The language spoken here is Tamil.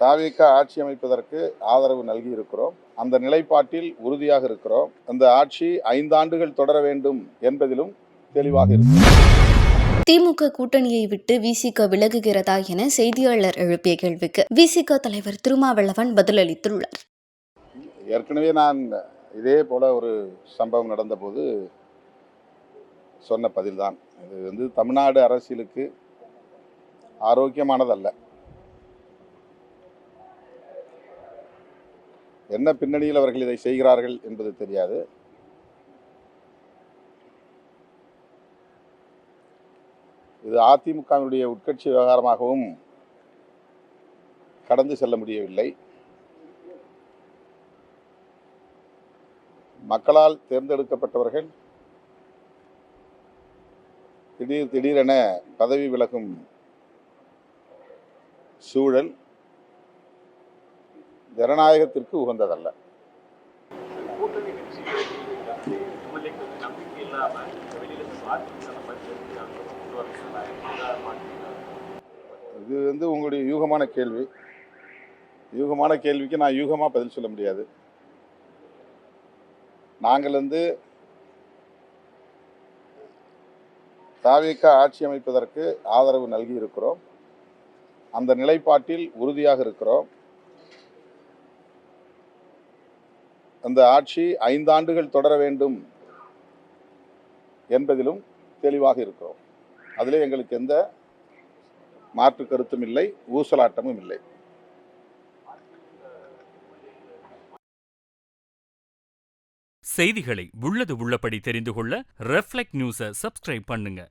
தாவேக ஆட்சி அமைப்பதற்கு ஆதரவு நல்கி இருக்கிறோம். அந்த நிலைப்பாட்டில் உறுதியாக இருக்கிறோம். அந்த ஆட்சி 5 ஆண்டுகள் தொடர வேண்டும் என்பதிலும் தெளிவாக இருக்கிறோம். திமுக கூட்டணியை விட்டு விசிக விலகுகிறதா என செய்தியாளர் எழுப்பிய கேள்விக்கு விசிக தலைவர் திருமாவளவன் பதிலளித்துள்ளார். ஏற்கனவே நான் இதே போல ஒரு சம்பவம் நடந்தபோது சொன்ன பதில்தான். இது தமிழ்நாடு அரசியலுக்கு ஆரோக்கியமானதல்ல. என்ன பின்னணியில் அவர்கள் இதை செய்கிறார்கள் என்பது தெரியாது. இது அதிமுகவினுடைய உட்கட்சி விவகாரமாகவும் கடந்து செல்ல முடியவில்லை. மக்களால் தேர்ந்தெடுக்கப்பட்டவர்கள் திடீரென பதவி விலகும் சூழல் ஜனநாயகத்திற்கு உகந்ததல்ல. இது உங்களுடைய யூகமான கேள்வி. யூகமான கேள்விக்கு நான் யூகமா பதில் சொல்ல முடியாது. நாங்கள் தாவேக ஆட்சி அமைப்பதற்கு ஆதரவு நல்கி இருக்கிறோம். அந்த நிலைப்பாட்டில் உறுதியாக இருக்கிறோம். அந்த ஆட்சி 5 ஆண்டுகள் தொடர வேண்டும் என்பதிலும் தெளிவாக இருக்கிறோம். அதிலே எங்களுக்கு எந்த மாற்று கருத்தும் இல்லை, ஊசலாட்டமும் இல்லை. செய்திகளை உள்ளது உள்ளபடி தெரிந்து கொள்ள ரெஃப்ளெக்ட் நியூஸை சப்ஸ்கிரைப் பண்ணுங்க.